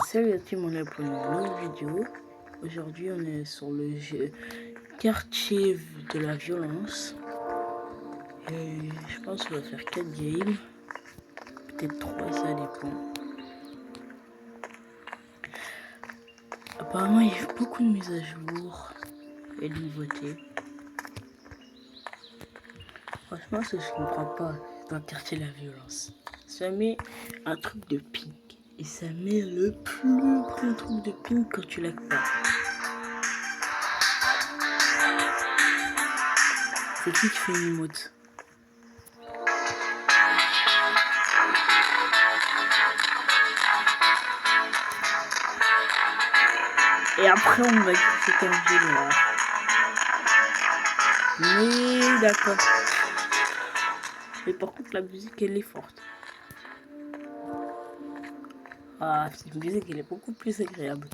Salut à tout le monde pour une nouvelle vidéo. Aujourd'hui on est sur le jeu Quartier de la violence. Et je pense qu'on va faire 4 games. Peut-être 3, ça dépend. Apparemment il y a beaucoup de mises à jour et de nouveautés. Franchement ce que je comprends pas dans Quartier de la violence. Ça met un truc de pink. Et ça met le plus grand truc de pink quand tu l'actes pas. C'est qui fait une emote? Et après on va dire que c'était un jeu noir. Mais d'accord. Mais par contre la musique elle est forte. Ah, cette musique elle est beaucoup plus agréable.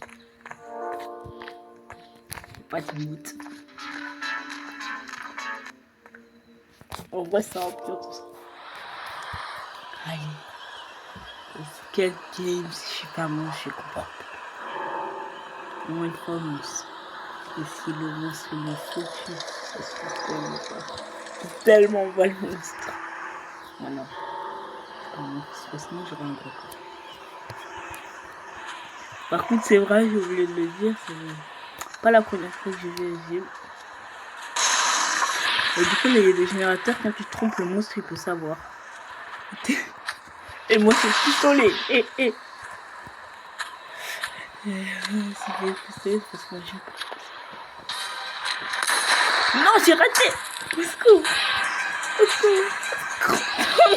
Pas de mood. On voit ça en pire tout ça. Allez. Quel game si je suis pas monstre, je comprends pas. Au moins une fois monstre. Et si le monstre me foutu, ça se fait tellement pas. C'est tellement pas le monstre. Voilà. Parce que sinon j'aurais un gros coup. Par contre c'est vrai, j'ai oublié de le dire, c'est pas la première fois que je vais à Gilles. Et du coup il y a des générateurs, quand tu te trompes le monstre il peut savoir. Et moi c'est pistolet. C'est bien poussé parce que moi j'ai... Non, j'ai raté. Au secours. Au secours.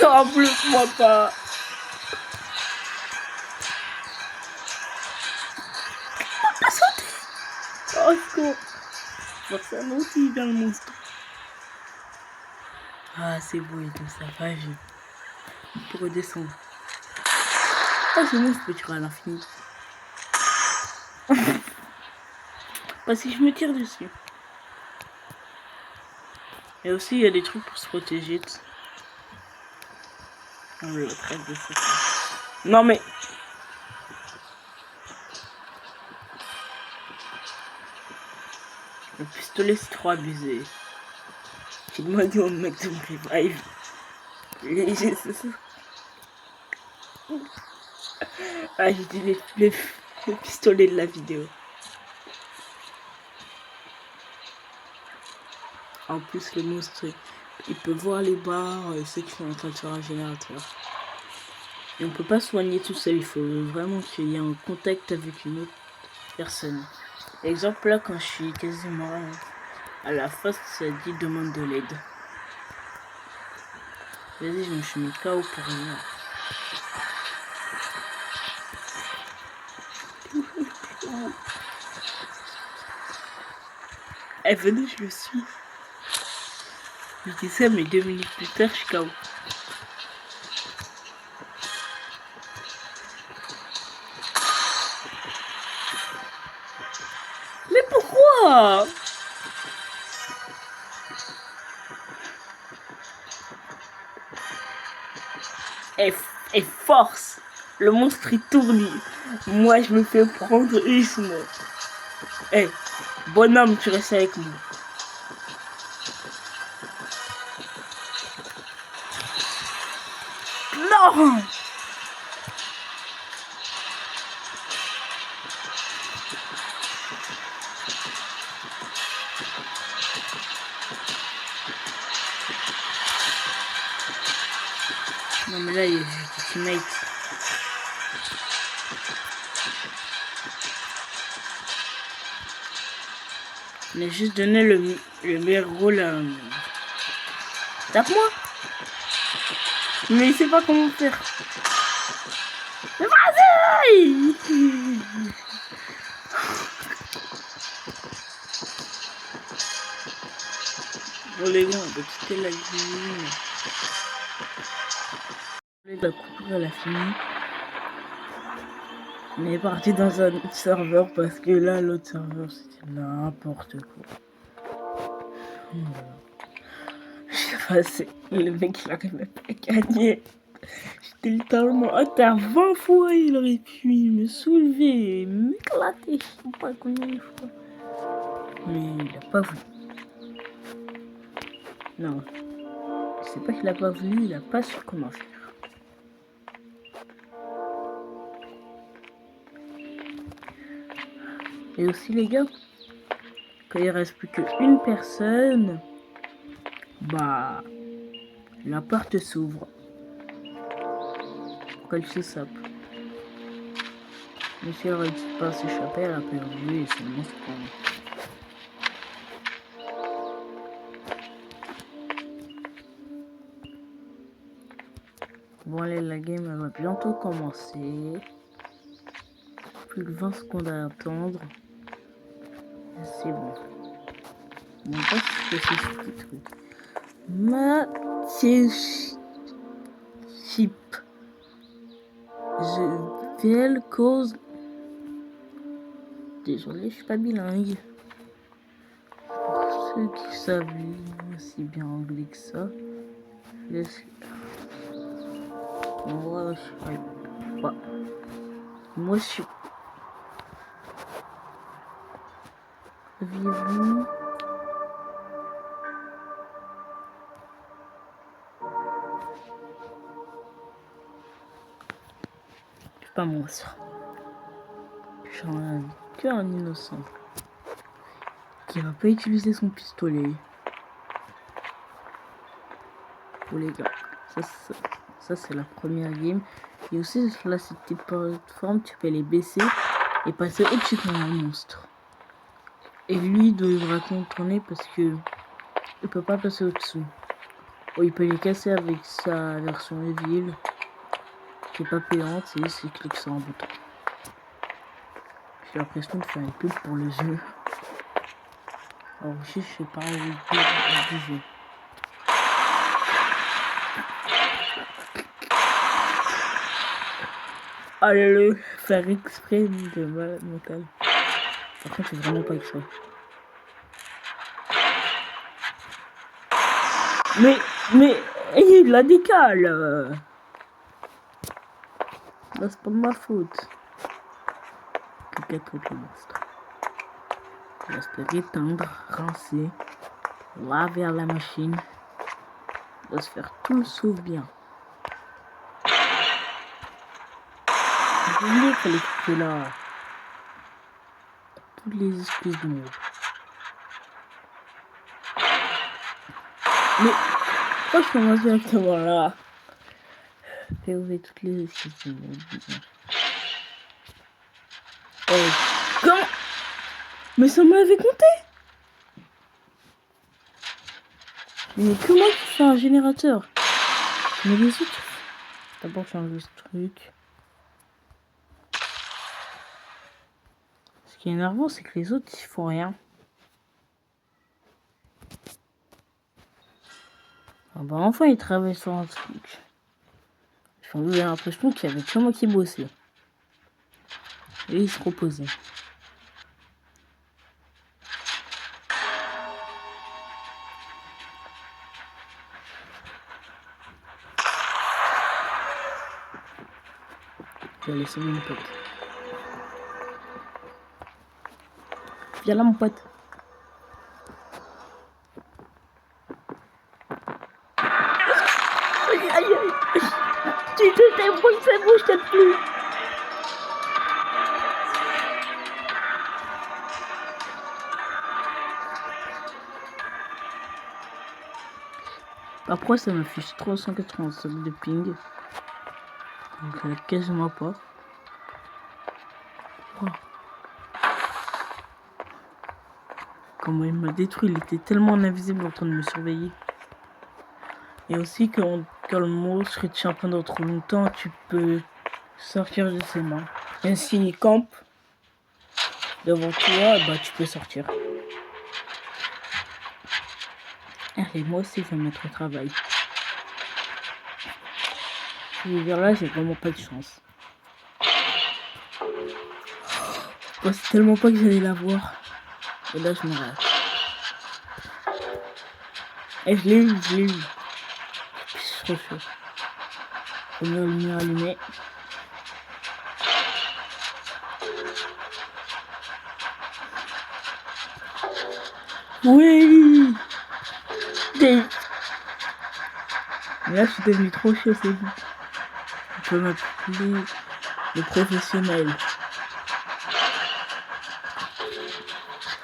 Non, bloque-moi pas. Pas sauter. Au secours. Forcément aussi il vient le monstre. Ah c'est beau et tout ça, va vite. Pour redescendre. Oh ce monstre peut tirer à l'infini. Parce que je me tire dessus. Et aussi il y a des trucs pour se protéger. On le traite de ça. Non mais... Le pistolet c'est trop abusé. J'ai demandé au mec de me revive. C'est ça. Ah j'ai dit le pistolet de la vidéo. En plus le monstre il peut voir les barres et ceux qui sont en train de faire un générateur. Et on peut pas soigner tout seul, il faut vraiment qu'il y ait un contact avec une autre personne. Exemple là quand je suis quasiment à la face, ça dit demande de l'aide. Vas-y, je me suis mis KO pour rien. Eh venez, je le suis. Je dis ça mais 2 minutes plus tard je suis KO. Mais pourquoi? Et force. Le monstre il tourne. Moi je me fais prendre une. Eh, bonhomme, tu restes avec moi. Non! Non mais là il y a du teammate. Il a juste donné le meilleur rôle à... Tape-moi! Mais il sait pas comment faire. Mais vas-y! Bon les gars, on va quitter la cuisine. La coupure elle a fini. On est parti dans un autre serveur parce que là l'autre serveur c'était n'importe quoi. Je sais pas, le mec il arrive même pas à gagner. J'étais littéralement à terre 20 fois, il aurait pu me soulever et m'éclater, je sais pas combien de fois. Mais il a pas voulu. Non, c'est pas qu'il a pas voulu, il a pas su comment faire. Et aussi les gars, quand il reste plus qu'une personne, bah la porte s'ouvre. Pour qu'elle se sape. Mais si elle réussit pas à s'échapper, elle a perdu et c'est le monstre. Bon allez, la game elle va bientôt commencer. Plus que 20 secondes à attendre. C'est bon. Bon, pas ce que c'est ce petit truc. Mathieu Chip. Je vais cause. Désolé, je suis pas bilingue. Pour ceux qui savent aussi bien anglais que ça. Moi, je suis. Aviez-vous je suis pas monstre. Je suis un innocent qui va pas utiliser son pistolet. Pour les gars, ça c'est la première game. Et aussi là cette petite plateforme, tu peux les baisser et passer au-dessus de un monstre. Et lui devra contourner parce que il peut pas passer au-dessous. Oh, il peut les casser avec sa version Evil qui est pas payante, c'est juste qu'il clique sur un bouton. J'ai l'impression de faire une pub pour le jeu. Alors je sais pas du jeu. Allez, faire exprès de malade mental. Par contre, c'est vraiment pas exprès. Mais, il la décale. Là, c'est pas de ma faute. Quelqu'un contre le monstre. Je laisse le éteindre, rincer, laver à la machine. Il doit se faire tout le sauve bien. J'ai oublié qu'il fallait couper là. Toutes les excuses du monde. Mais pourquoi je commence directement là? J'ai ouvert toutes les excuses du monde. Oh, comment? Mais ça m'avait compté. Mais que moi qui fais un générateur. Mais les autres. D'abord changer ce truc. Ce qui est énervant, c'est que les autres ils font rien. Ah bah enfin ils travaillent sur un truc. J'ai l'impression qu'il y avait que moi qui bossais. Et ils se reposaient. Je vais laisser mon pote. Viens là mon pote. Aïe aïe aïe. C'est bon, je t'aide plus. Après ça m'affiche 387 de ping. Donc quasiment pas. Oh. Comment il m'a détruit, il était tellement invisible en train de me surveiller. Et aussi quand le monstre est tient pendant trop longtemps, tu peux sortir de ses mains. Et s'il campe devant toi, bah tu peux sortir. Allez, moi aussi je vais me mettre au travail. Je vais dire là, j'ai vraiment pas de chance. Je pensais tellement pas que j'allais la voir. Et là je me rate. Et je l'ai eu. C'est trop chaud. Lumière allumée. Oui. Dave. Là, je suis devenu trop chaud, c'est bon. On peut m'appeler le professionnel.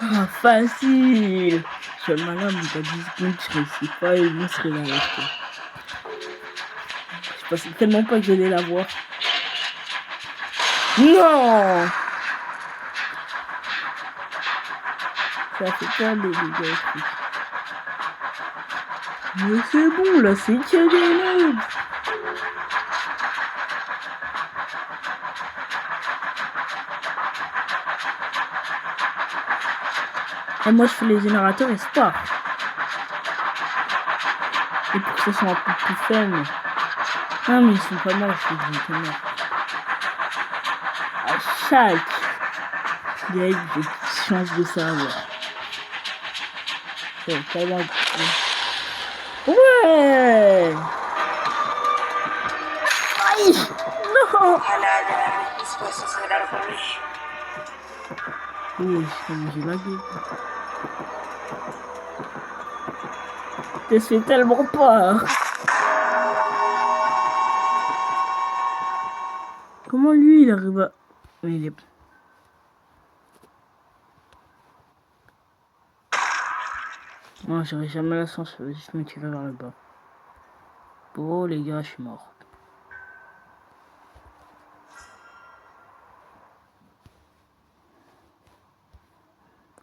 Ah, facile. Je suis malade, mais t'as 10 secondes, je réussis pas et bon, serait là. Je pensais tellement pas que j'allais la voir. Non. Ça fait pas les dégâts. Mais c'est bon, là, c'est que des noobs. Et moi, je fais les générateurs et c'est pas. Et pour que ça soit un peu plus fun. Non, mais ils sont pas morts, ils sont pas morts. À chaque game, j'ai chance de savoir. C'est pas mal. Ouais. Aïe. Non. Oui, j'ai lagué. Je suis tellement peur. Comment lui il arrive à... Mais il est... Non, j'aurais jamais la chance de juste me tirer vers le bas. Oh les gars, je suis mort.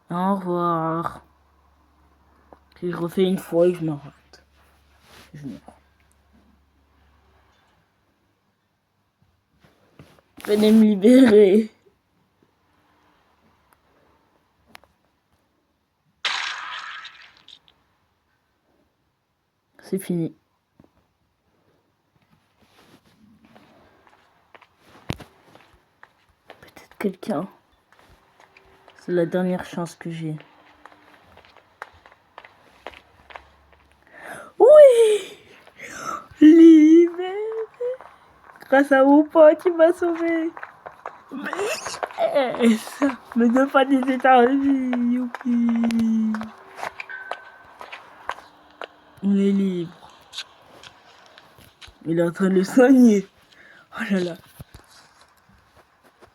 Au revoir. Si je refais une fois, je m'arrête. Je meurs. Venez me libérer. C'est fini. Peut-être quelqu'un. C'est la dernière chance que j'ai. Oui! Libéré! Grâce à mon pote, il m'a sauvé. Mais ça me donne pas des États-Unis. Youpi! On est libre. Il est en train de le soigner. Oh là là.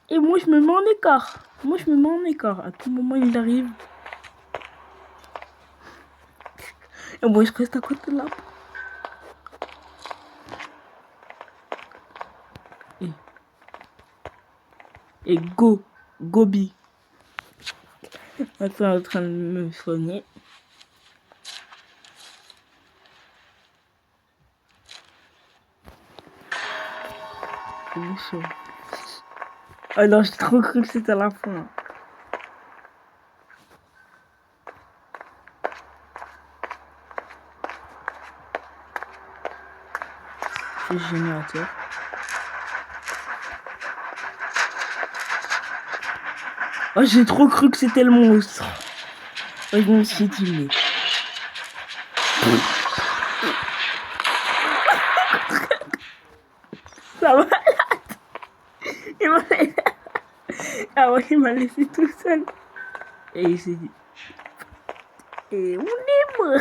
Et moi, je me mets en écart. Moi, je me mets en écart. À tout moment, il arrive. Et moi, je reste à côté de là. Et go. Gobi. Attends, en train de me soigner. C'est chaud. Ah non, j'ai trop cru que c'était à la fin. C'est générateur. Oh, j'ai trop cru que c'était le monstre. Oh, je me suis dit, mais... Ça va. Il m'a laissé tout seul. Et il s'est dit... Et on est mort.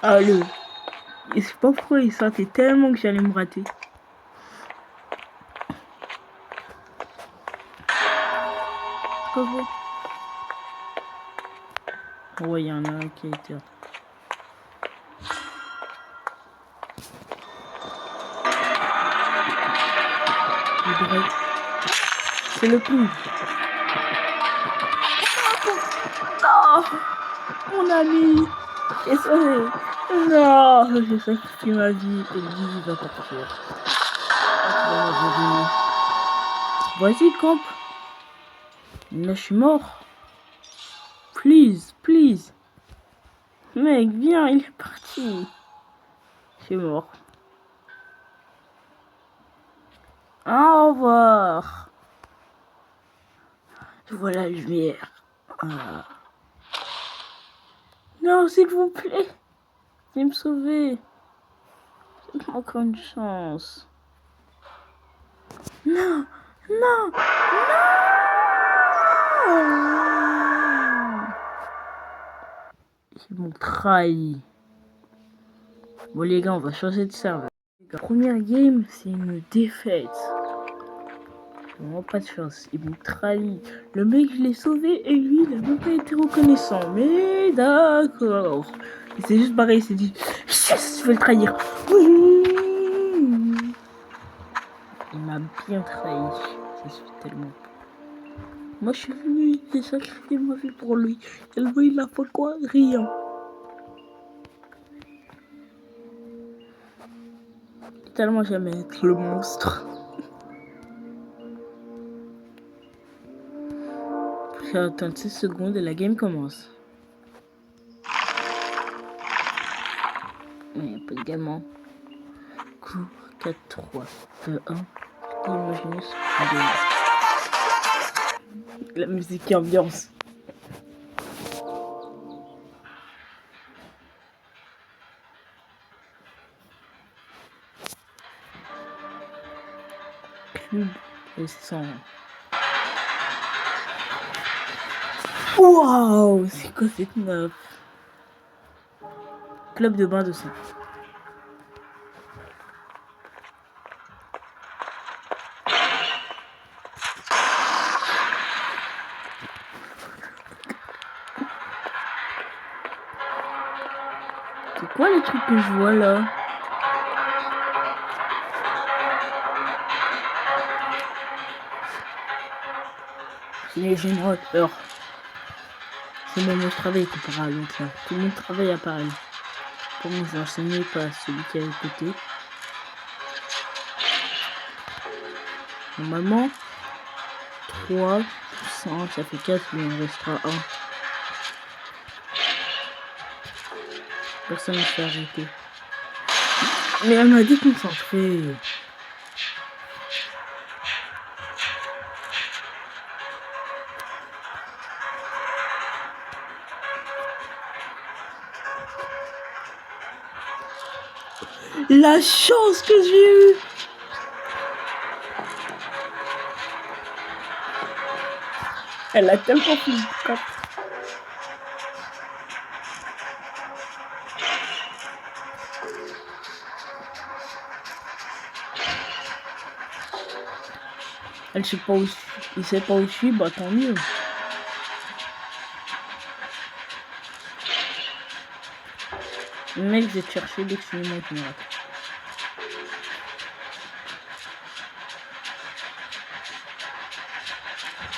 Ah, le... Je sais pas pourquoi il sentait tellement que j'allais me rater. Ouais, il y en a un qui a été... C'est le ping. Non, mon ami est sauvé. Non, j'ai sacrifié ma vie et lui il va partir. Vas-y, camp. Là, je suis mort. Please, please. Mec, viens, il est parti. Je suis mort. Au revoir. Je vois la lumière. Ah. Non, s'il vous plaît. Viens me sauver. Encore une chance. Non, non, non. Ils m'ont trahi. Bon les gars, on va changer de serveur. La première game, c'est une défaite. Vraiment pas de chance. Ils m'ont trahi. Le mec, je l'ai sauvé et lui, il a même pas été reconnaissant. Mais d'accord. Il s'est juste barré, il s'est dit, je vais le trahir. Il m'a bien trahi. Je suis tellement... Moi, je suis venu, j'ai sacrifié ma vie pour lui. Et lui, il a fait quoi? Rien. Tellement jamais être le monstre. Je vais attendre 6 secondes et la game commence. Mais pas de gamin. Coup 4, 3, 2, 1. Imaginez ce la musique et ambiance. Cube et sang. Waouh, c'est quoi cette meuf? Club de bain de sang. C'est quoi les trucs que je vois là? C'est les générateurs. C'est mon travail comparé à l'autre là. Tout le monde travaille à Paris. Pour moi, je vais enseigner pas celui qui est à côté. Normalement, 3, 100, ça fait 4, mais il en restera 1. Personne ne s'est arrêté. Mais elle m'a dit concentrer. La chance que j'ai eue. Elle a tellement plus de cap. Elle sait pas où, il sait pas où je suis, bah tant mieux. Le mec, je vais te chercher dès que tu me montres une rate.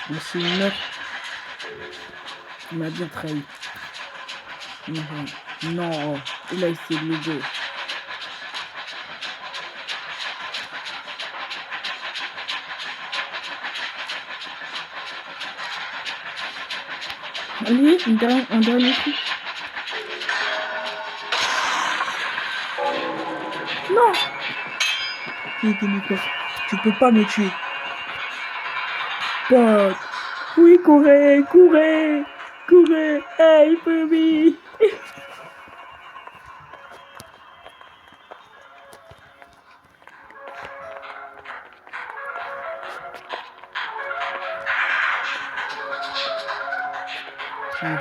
Mais c'est une meuf. Il m'a bien trahi. Non, il a essayé de l'aider. Lui, un dernier coup. Non. Tu peux pas me tuer. Pote. Oui, courez, courez, courez. Hey, baby.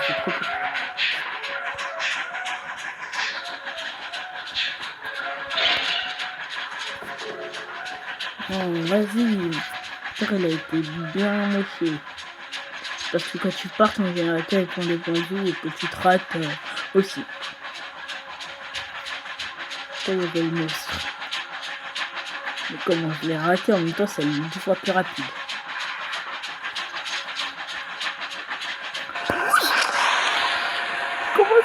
C'est trop cool. Non, vas-y. Elle a été bien mochée. Parce que quand tu pars, ton générateur il prend des points de vie et que tu te rates aussi. Ça, il y avait le monstre. Mais comment je l'ai raté en même temps, c'est 10 fois plus rapide. Comment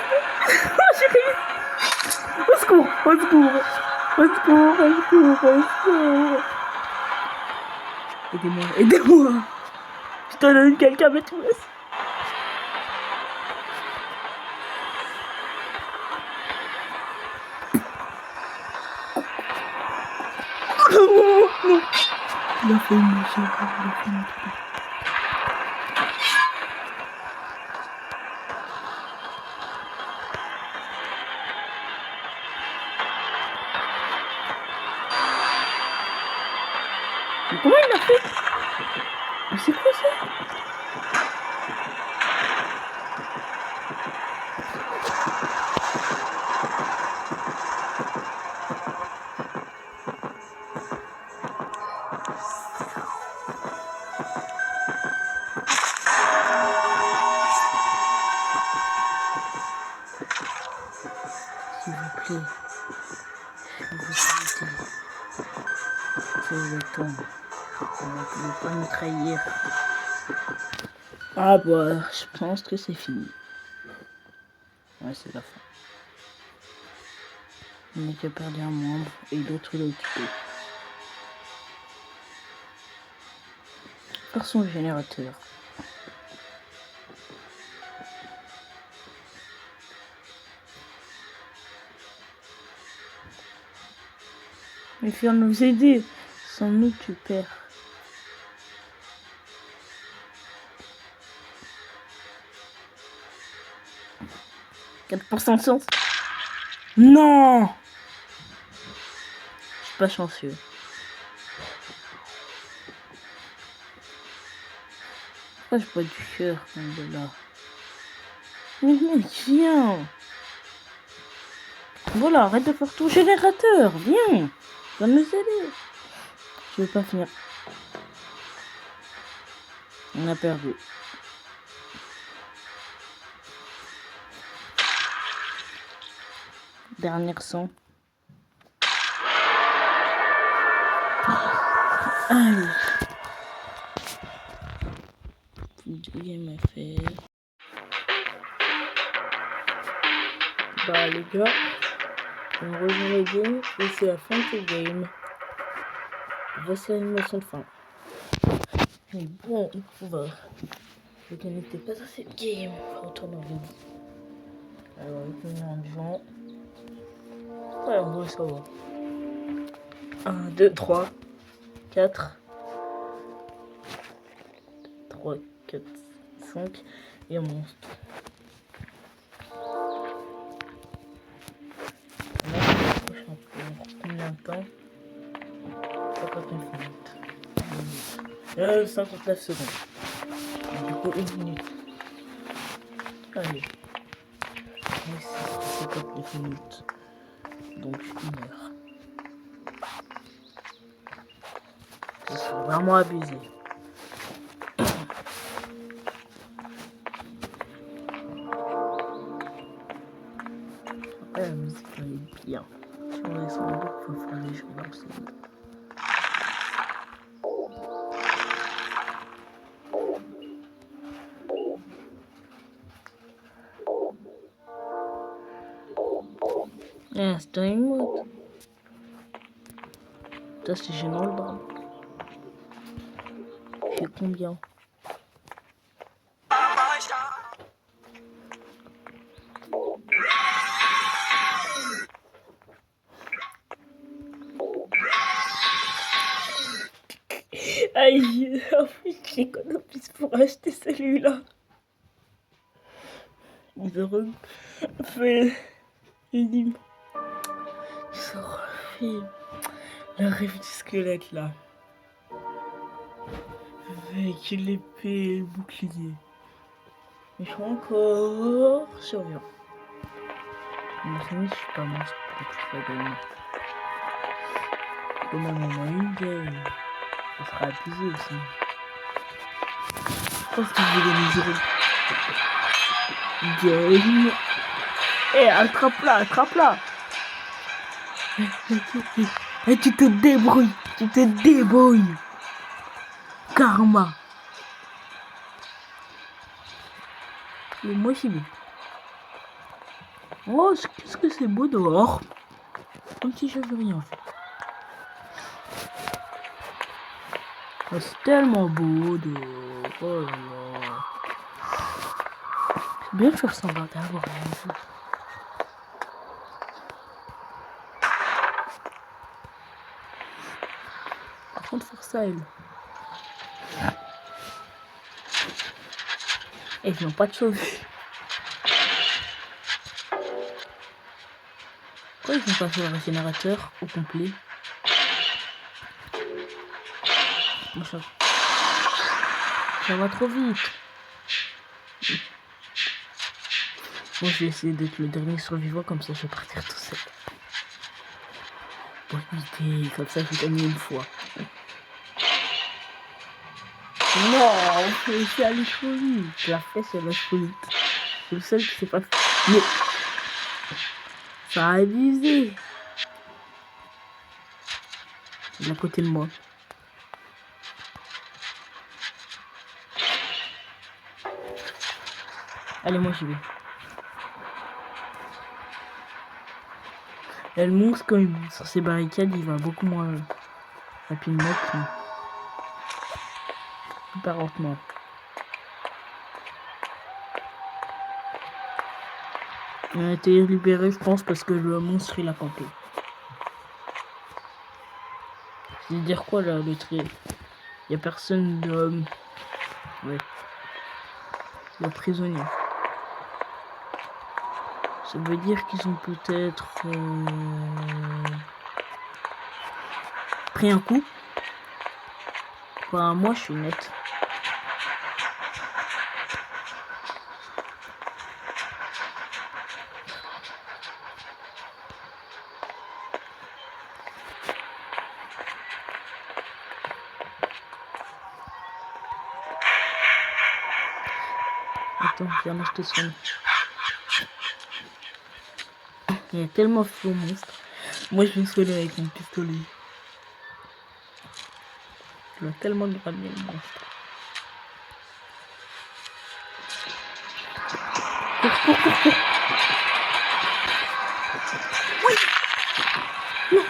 j'ai réussi? Au secours, au secours, au secours, au secours, au secours. Aidez-moi, aidez-moi. Je te donne quelqu'un, mais tu me laisses. Non. Il a fait une machine, il a fait une truc. fait? Mais c'est quoi ça? S'il vous plaît, je vous ai dit, c'est le temps. On ne peut pas me trahir. Ah bah, je pense que c'est fini. Ouais, c'est la fin. On n'a qu'à perdre un membre et l'autre l'a occupé. Par son générateur. Mais viens nous aider. Sans nous, tu perds. « 4% de chance. Non! Je suis pas chanceux. Pourquoi je bois du cœur de là? Mais mec, viens! Voilà, arrête de faire ton générateur. Viens! Va nous aider. Je veux pas finir. On a perdu. Dernière sang. Allez. Game à faire. Bah les gars, on rejoint le game et c'est la fin de ce game. Voici l'animation de fin. Mais bon, vous n'était pas à cette game. On retourne en vie. Alors, on est en devant. Ouais, on doit savoir. 1, 2, 3, 4. 3, 4, 5. Et un monstre. Là, c'est le prochain tour. Combien de temps? 59 minutes. 59 secondes. Du coup, 1 minute. Allez. Mais c'est 59 minutes. Donc 1 heure. C'est vraiment abusé. Après, la musique elle est bien. Si on laisse en boucle, il faut faire les choses dans le ah, c'est un mode. Ça, c'est gênant le bras. J'ai combien? Aïe, j'ai économisé pour acheter celui-là. Ils ont refait une ils ont refait le rêve du squelette là. Avec l'épée et le bouclier. Mais je suis encore survivant. Mais je suis pas monstre pour que je gagner. Au moment une game. Ça sera abusé aussi. Je pense que je vais gagner. Game. Eh, attrape-la, attrape-la. Et tu te débrouilles. Tu te débrouilles. Karma. Et moi, c'est bien. Oh, qu'est-ce que c'est beau dehors. Comme si j'avais rien fait. Oh, c'est tellement beau dehors. Oh là là. C'est bien de faire semblant d'avoir rien fait. Par contre, faire ça, elle. Et ils n'ont pas de sauver. Pourquoi ils n'ont pas fait le régénérateur au complet? Moi, je suis ça va trop vite. Moi, je vais essayer d'être le dernier survivant, comme ça, je vais partir tout seul. Pour éviter, comme ça, je vais gagner une fois. Non, c'est allé trop vite. La flèche, elle va trop vite. C'est le seul qui s'est pas fait. Mais ça a abusé. Il est à côté de moi. Allez, moi j'y vais. Et le monstre, quand il est sur ses barricades, il va beaucoup moins rapidement que super lentement. Il a été libéré, je pense, parce que le monstre il a campé. C'est dire quoi là, le trait? Il y a personne de. Ouais. Il y a prisonnier. Ça veut dire qu'ils ont peut-être pris un coup. Enfin, moi je suis net. Attends, je viens acheter son. Il y a tellement de faux monstres. Moi je vais soigner avec mon pistolet. Il a tellement de ramener le monstre. Cours. Oui. Non.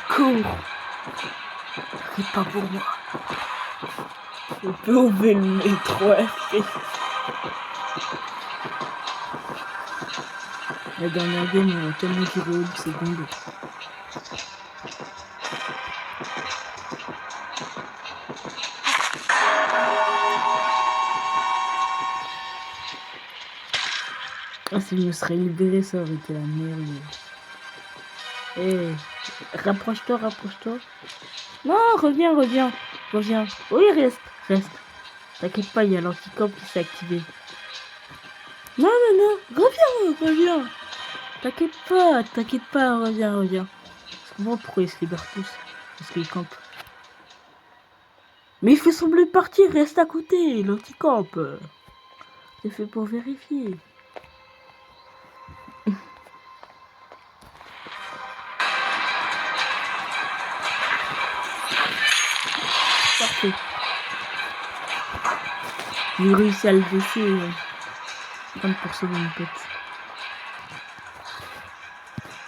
Cours. C'est pas pour moi. Je peux ouvrir le métro RP. La dernière game, on a tellement duré une seconde. Ah, si je me serais libéré, ça aurait été la merde. Eh, rapproche-toi. Non, reviens. Oui, reste. T'inquiète pas, il y a l'anticorps qui s'est activé. Non, reviens. T'inquiète pas, reviens. Je comprends pourquoi ils se libèrent tous. Parce qu'ils campent. Mais il fait sembler de partir, reste à côté, l'anticorps. C'est fait pour vérifier. Parfait. J'ai réussi à le baisser. 30% de mon tête.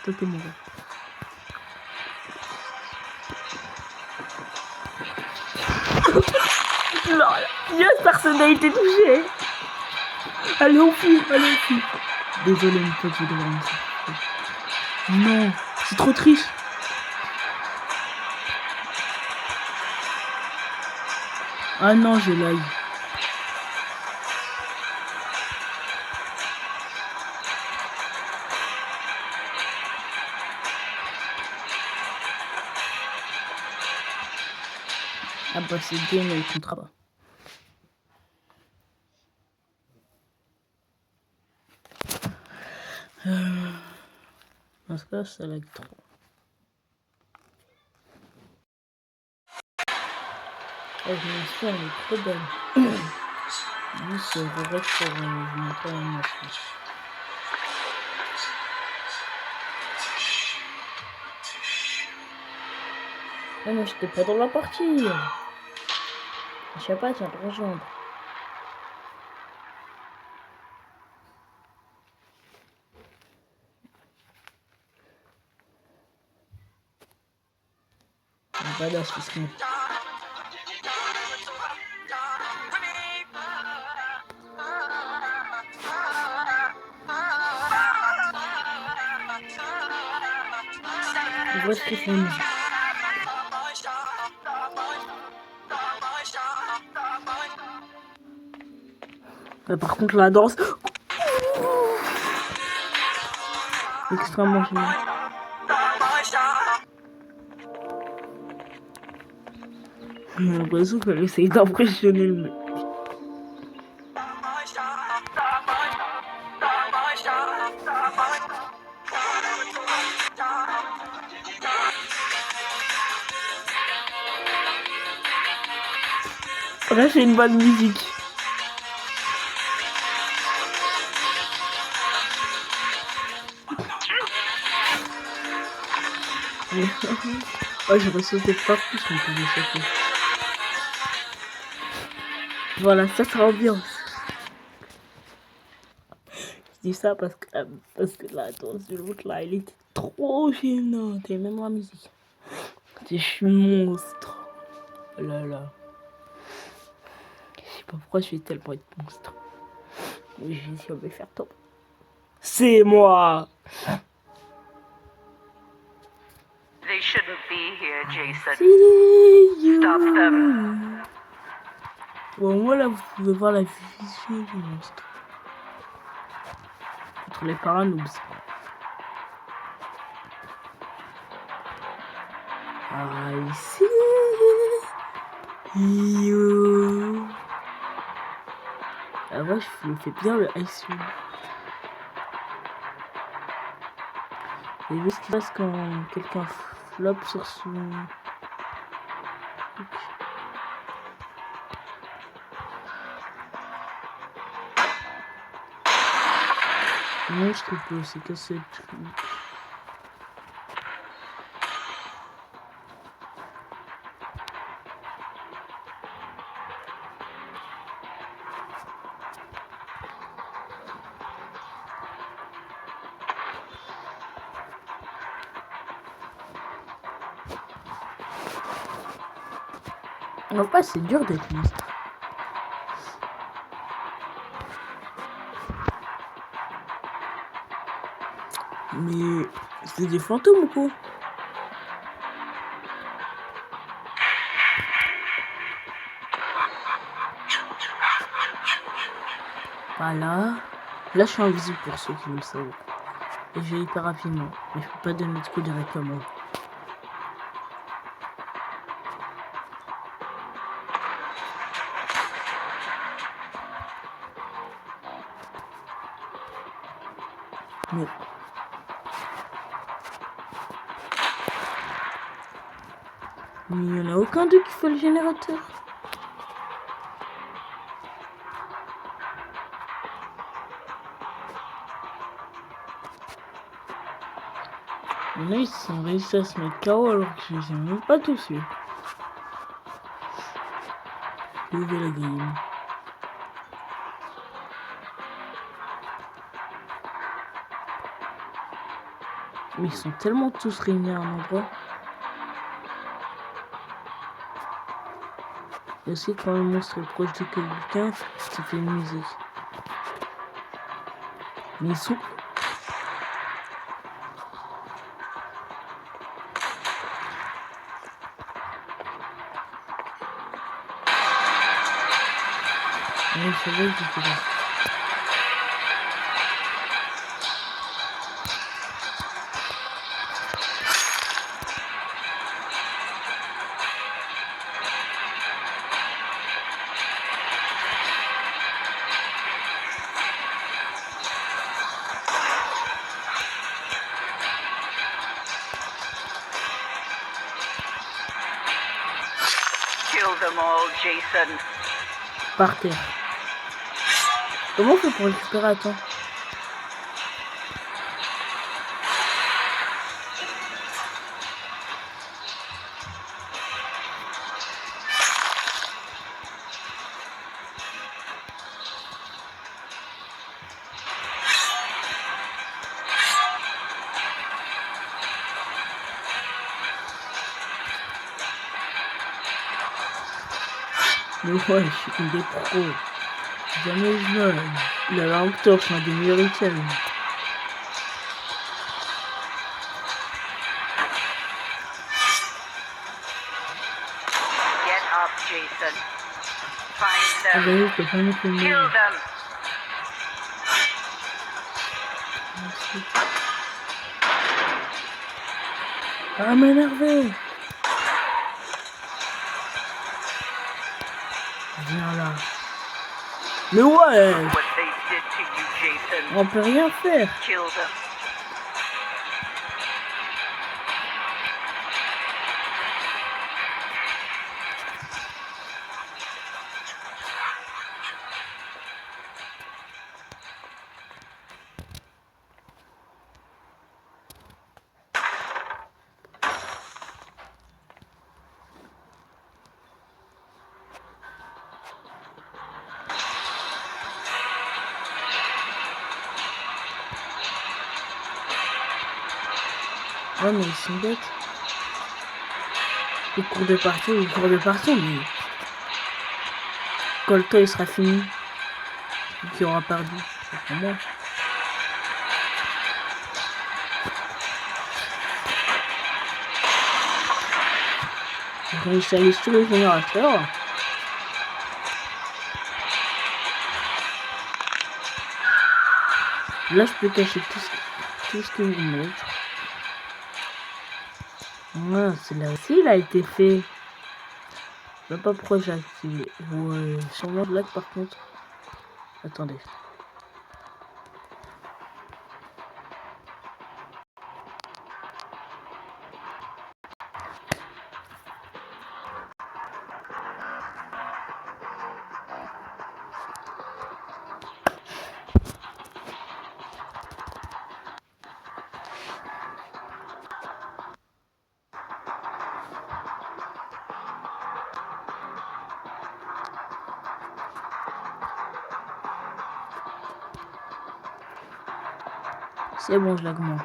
Toi t'es mort. Yes, personne n'a été touché. Allez, on fuit. Désolé, mon pote, je vais devoir me sortir. Non, c'est trop triste. Ah non, j'ai l'ail. Ah bah c'est bien, mais il comptera pas. Parce que ça lag trop. Oh, je me suis elle est trop belle. Lui, c'est vrai pour je n'ai pas un match. Ah mais j'étais pas dans la partie. Je sais pas, tiens, te rejoindre. Badass, parce que... Je vois ce qu'ils font. Mais par contre, la danse... extrêmement génial. J'ai l'impression qu'elle essaye d'impressionner le mec. Là, c'est une bonne musique. Oh, j'aurais sauté partout si on pouvait sauter. Voilà, ça ambiance. Je dis ça parce que là, dans l'autre là, il était trop gênant. Et même la musique. Je suis monstre. Oh là là. Je sais pas pourquoi je vais tellement être monstre. Mais je vais essayer de me faire tomber. C'est moi. They shouldn't be here, Jason. Stop them. Bon, moi là, vous pouvez voir la vision du monstre. Contre les paranoobs. I see you. Ah ouais, je me fais bien le ICU. Et vu ce qui se passe quand quelqu'un floppe sur son... Le monstre peut se casser le truc. En fait, c'est dur d'être monstre. Mais c'est des fantômes ou quoi? Voilà. Là, je suis invisible pour ceux qui le savent. Et je vais hyper rapidement. Mais je peux pas donner de coup directement. Mais... il n'y en a aucun d'eux qui fait le générateur. Là, ils sont réussi à se mettre KO alors que je les ai même pas tous eu. Ouvrir la game. Mais ils sont tellement tous réunis à un endroit. Et aussi quand le monstre est proche de quelqu'un, ça fait une musique. Mais ils sont... oui, c'est vrai que j'étais là. Kill them all, Jason. Par terre. Comment on fait pour récupérer à temps? Mais ouais, je suis une des pros. Jamais je meurs. Il a la torche, un des meilleurs items. Get up, Jason. Find Ah bah them. oui, t'as pas mis que le Kill mien. them. Ah, m'énerver. Viens là. Mais ouais, What they did to you, Jason. on peut rien faire. Kill them. Ouais, mais ils sont bêtes. Ils courent de partout, mais quand le temps il sera fini, qui aura perdu, c'est pour moi. J'ai réussi à laisser tous les générateurs. Là, je peux cacher tout ce que vous montre. Ah, c'est là aussi, il a été fait. Je sais pas pourquoi j'ai activé. Ouais, sûrement de là par contre. Attendez. C'est bon, je l'augmente.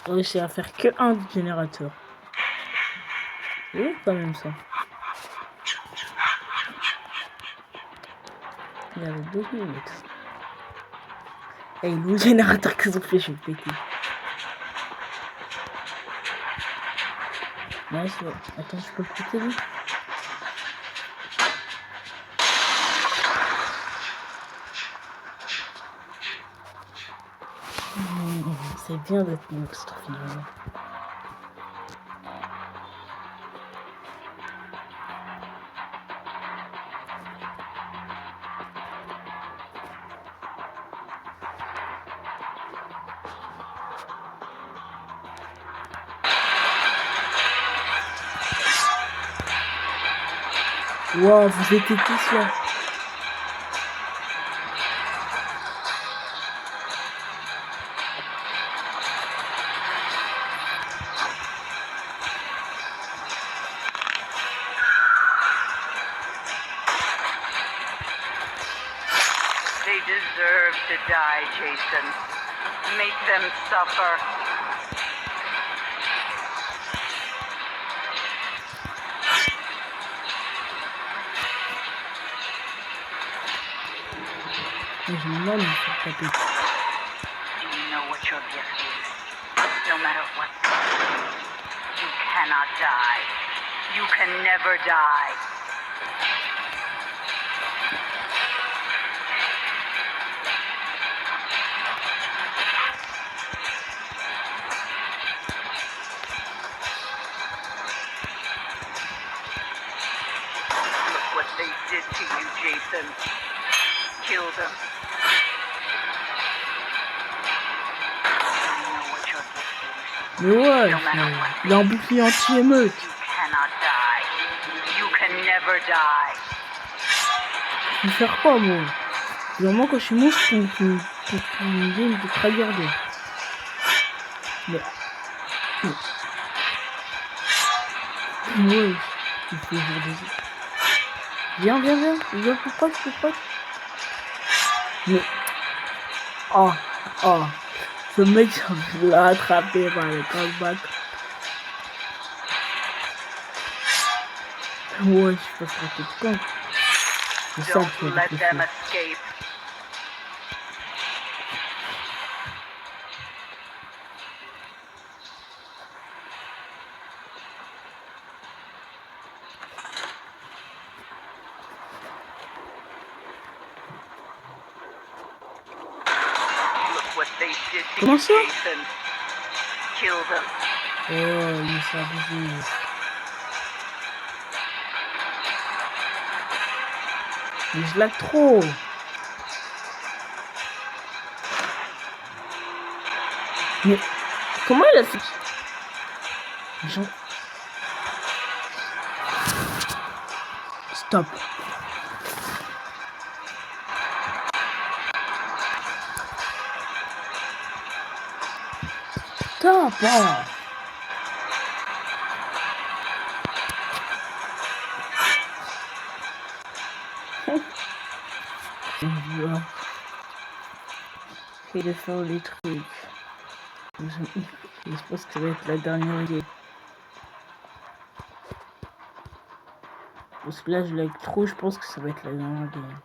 J'ai réussi à faire que un générateur. Oui, quand même ça. Il y avait 2 minutes. Et le générateur qu'ils ont fait, je vais péter. Nice, ouais. Attends, je peux le péter lui. C'est bien d'être monstre finalement. Wow, vous étiez tous là. They deserve to die, Jason. Make them suffer. Mais je me demande, il faut taper. Do you know what your gift is? No matter what, you cannot die. You can never die. Look what they did to you, Jason. Kill them. Do you know what your gift is? Mais ouais, il a un bouclier anti-émeute. You cannot die. You can never die. Je vais faire quoi, moi? Vraiment, quand je suis monstre, pour une game de tryharder. Mais. Ouais, il faut ouvrir des yeux. Viens, viens plus proche. Mais. Oh, ce mec, je l'ai attrapé par le combat. Ouais, je peux frapper de con. C'est ça Don't let them escape. Look what they did to Comment you, ça? Jason. Kill them. Oh, il s'est abusé. Mais je lag trop. Mais comment il a fait? Jean... Stop. Stop. Oh. J'essaie de faire les trucs. Je pense que ça va être la dernière idée. Parce que là je lag trop, je pense que ça va être la dernière game.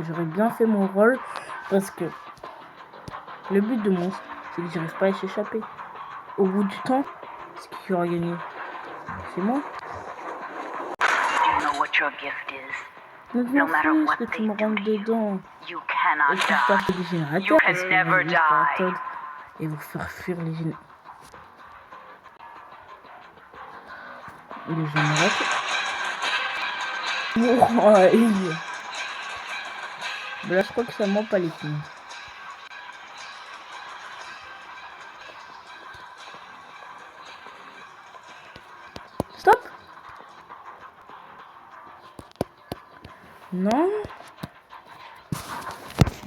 J'aurais bien fait mon rôle parce que le but de mon c'est que j'arrive pas à s'échapper. Au bout du temps, c'est qui aura gagné? C'est moi. You know what your gift is. Mais bien sûr que tu me rentres dedans. You Et cannot tu tapes die. des générateurs You parce can que never vous juste à die. attendre et vous faire fuir les générateurs. Les générateurs. Oh, là, je crois que ça ment pas les films. Stop. Non.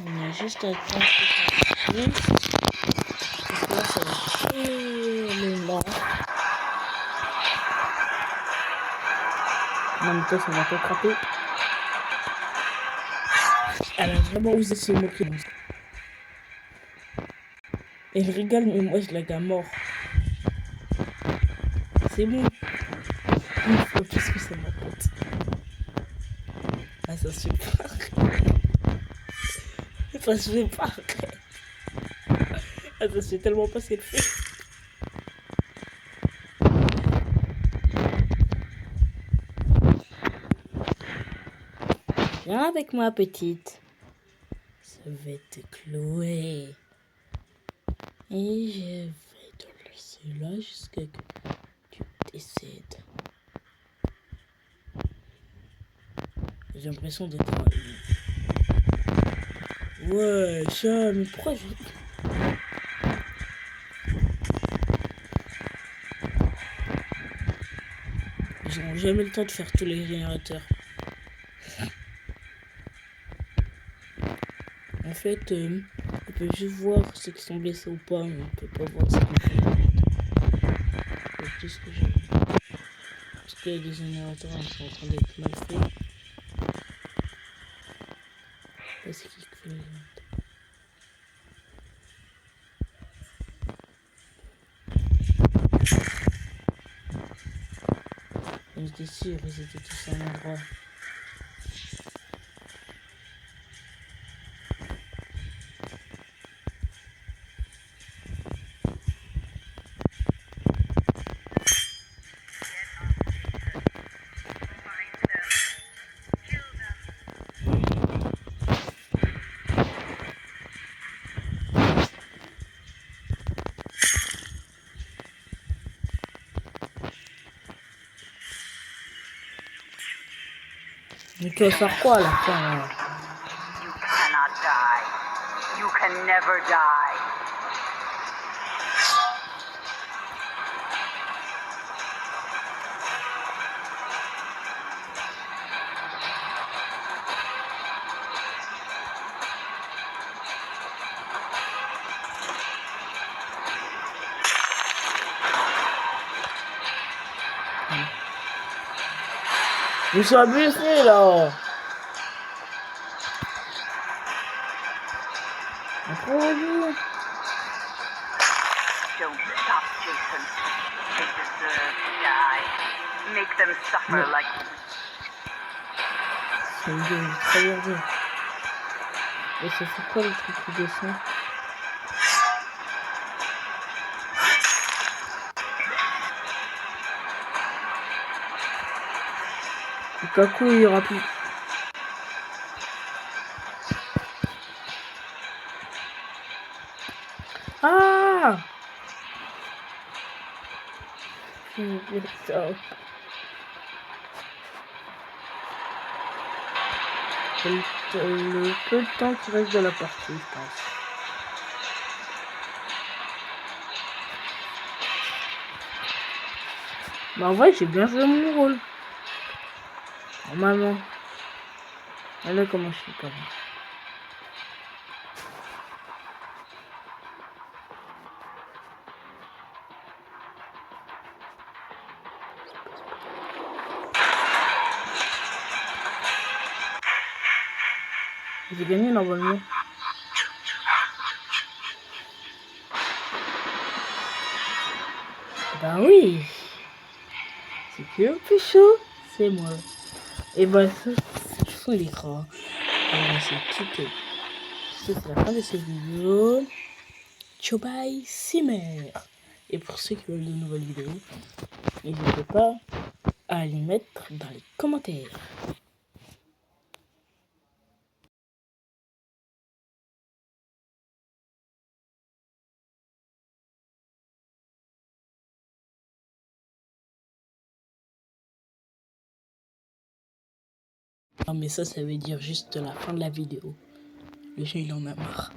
On a juste à attendre que ça suive. Parce que là, ça va tellement. Non, mais toi, ça va t'attraper. Elle a vraiment osé se moquer de moi. Elle rigole, mais moi, je lag à mort. C'est bon. Une fois, qu'est-ce que ça m'apporte? Ah, ça se fait pas. Ça se fait pas. Ah, ça se fait tellement pas ce qu'elle fait. Viens avec moi, petite. Ça va être Chloé. Et je vais te laisser là jusqu'à que tu décèdes. J'ai l'impression d'être un... Ouais, chat, mais pourquoi je... Ils n'auront jamais le temps de faire tous les générateurs. En fait, on peut juste voir ceux qui sont blessés ou pas, mais on peut pas voir ceux qui sont blessés. C'est tout ce que j'ai vu. Parce que les générateurs sont en train d'être mal faits. Là, c'est qui fait les générateurs? J'étais sûr, ils étaient tous à un endroit. Mais tu vas faire quoi à la fin là? You cannot die. You can never die. Je suis abusé là. Don't stop, Jason. They deserve to die. Make them suffer like... C'est une game très bien. Et ça fait quoi le truc qui descend? Lukaku il y aura plus. signifie ça? Le peu de temps qui reste de la partie, je pense. Mais en vrai, j'ai bien joué mon rôle. Normalement. Voilà comment je suis pas bon. J'ai gagné normalement. Bah oui. C'est qui le plus chaud? C'est moi. Et bah ça, je fous l'écran. Alors c'est la fin de cette vidéo. Ciao bye, Simer. Et pour ceux qui veulent de nouvelles vidéos, n'hésitez pas à les mettre dans les commentaires. Non mais ça veut dire juste la fin de la vidéo. Le jeu il en a marre.